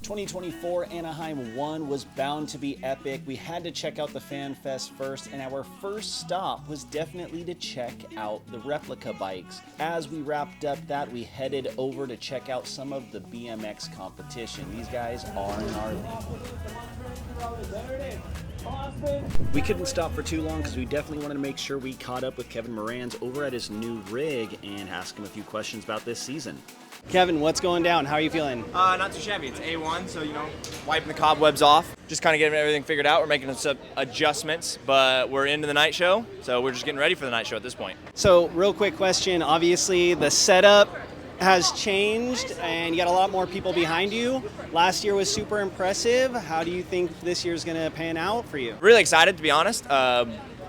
2024 Anaheim 1 was bound to be epic. We had to check out the Fan Fest first, and our first stop was definitely to check out the replica bikes. As we wrapped up that, we headed over to check out some of the BMX competition. These guys are gnarly. We couldn't stop for too long because we definitely wanted to make sure we caught up with Kevin Moranz over at his new rig and ask him a few questions about this season. Kevin, what's going down? How are you feeling? Not too shabby. It's A1, so, wiping the cobwebs off. Just kind of getting everything figured out. We're making some adjustments, but we're into the night show, so we're just getting ready for the night show at this point. So, real quick question. Obviously, the setup has changed, and you got a lot more people behind you. Last year was super impressive. How do you think this year's going to pan out for you? Really excited, to be honest.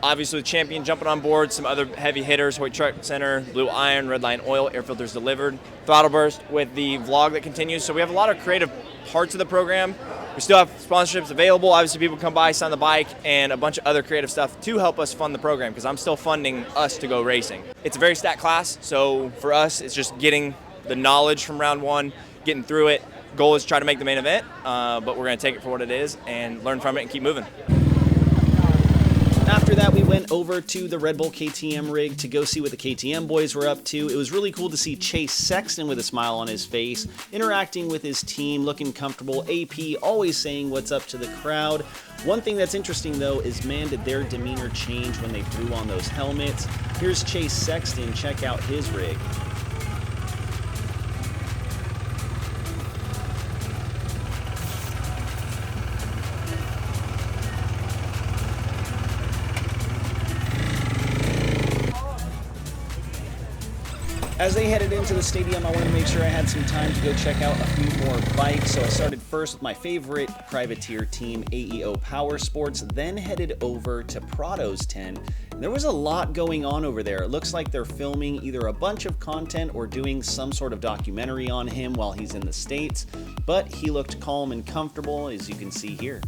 Obviously, with Champion jumping on board, some other heavy hitters, Hoyt Truck Center, Blue Iron, Red Line Oil, air filters delivered, Throttle Burst with the vlog that continues. So we have a lot of creative parts of the program. We still have sponsorships available. Obviously, people come by, sign the bike, and a bunch of other creative stuff to help us fund the program, because I'm still funding us to go racing. It's a very stacked class, so for us, it's just getting the knowledge from round one, getting through it. Goal is to try to make the main event, but we're going to take it for what it is and learn from it and keep moving. After that, we went over to the Red Bull KTM Rig to go see what the KTM boys were up to. It was really cool to see Chase Sexton with a smile on his face, interacting with his team, looking comfortable. AP always saying what's up to the crowd. One thing that's interesting, though, is, man, did their demeanor change when they threw on those helmets. Here's Chase Sexton. Check out his rig. As they headed into the stadium, I wanted to make sure I had some time to go check out a few more bikes. So I started first with my favorite privateer team, AEO Power Sports, then headed over to Prado's 10. And there was a lot going on over there. It looks like they're filming either a bunch of content or doing some sort of documentary on him while he's in the States. But he looked calm and comfortable, as you can see here.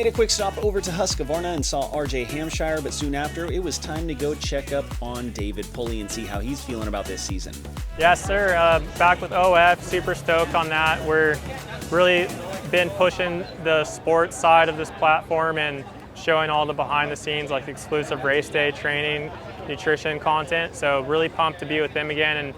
A quick stop over to Husqvarna and saw RJ Hampshire, but soon after it was time to go check up on David Pulley and see how he's feeling about this season. Yes, sir. Back with OF, super stoked on that. We're really been pushing the sports side of this platform and showing all the behind the scenes, like exclusive race day training, nutrition content. So really pumped to be with them again and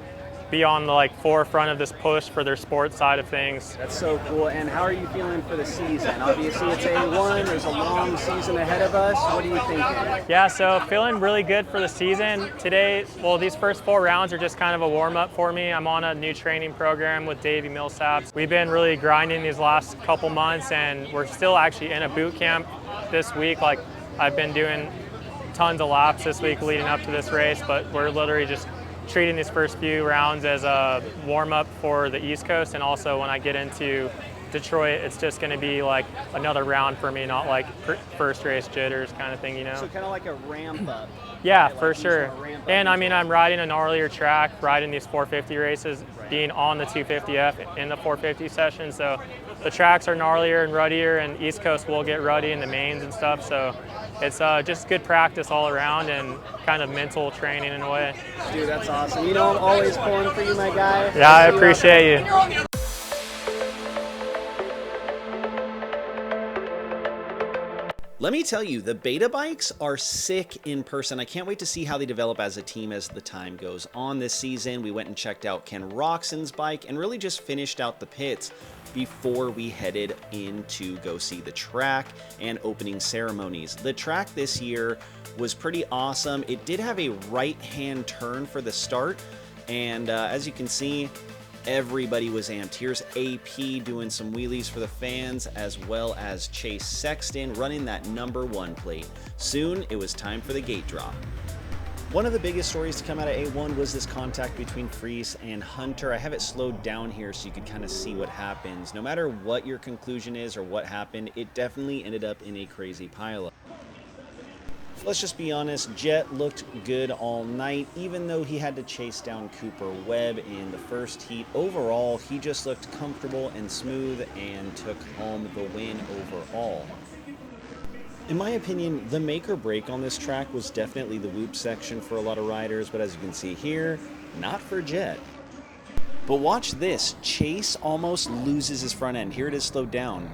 be on the forefront of this push for their sports side of things. That's so cool. And how are you feeling for the season? Obviously it's A1, there's a long season ahead of us. What are you thinking? Yeah, so feeling really good for the season. Today, well, these first 4 rounds are just kind of a warm-up for me. I'm on a new training program with Davey Millsaps. We've been really grinding these last couple months, and we're still actually in a boot camp this week. I've been doing tons of laps this week leading up to this race, but we're literally just treating these first few rounds as a warm-up for the East Coast, and also when I get into Detroit, it's just going to be like another round for me, not like first race jitters kind of thing, So kind of like a ramp up. Yeah, for sure. And I mean, I'm riding an gnarlier track, riding these 450 races, being on the 250F in the 450 session, so the tracks are gnarlier and ruddier, and East Coast will get ruddy in the mains and stuff, so it's just good practice all around and kind of mental training in a way. Dude, that's awesome. I'm always pulling for you, my guy. Yeah, I appreciate you. Let me tell you, the beta bikes are sick in person. I can't wait to see how they develop as a team as the time goes on this season. We went and checked out Ken Roxon's bike and really just finished out the pits before we headed in to go see the track and opening ceremonies. The track this year was pretty awesome. It did have a right-hand turn for the start, and as you can see, everybody was amped. Here's AP doing some wheelies for the fans, as well as Chase Sexton running that #1 plate. Soon, it was time for the gate drop. One of the biggest stories to come out of A1 was this contact between Freese and Hunter. I have it slowed down here so you could kind of see what happens. No matter what your conclusion is or what happened, it definitely ended up in a crazy pileup. Let's just be honest, Jet looked good all night, even though he had to chase down Cooper Webb in the first heat. Overall, he just looked comfortable and smooth and took home the win overall. In my opinion, the make or break on this track was definitely the whoop section for a lot of riders, but as you can see here, not for Jet. But watch this, Chase almost loses his front end. Here it is slowed down.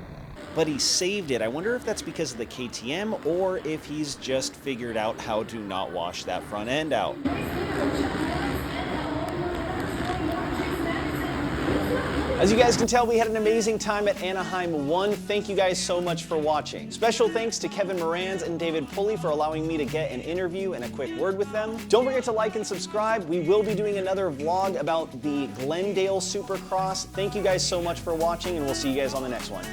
But he saved it. I wonder if that's because of the KTM or if he's just figured out how to not wash that front end out. As you guys can tell, we had an amazing time at Anaheim 1. Thank you guys so much for watching. Special thanks to Kevin Moranz and David Pulley for allowing me to get an interview and a quick word with them. Don't forget to like and subscribe. We will be doing another vlog about the Glendale Supercross. Thank you guys so much for watching, and we'll see you guys on the next one.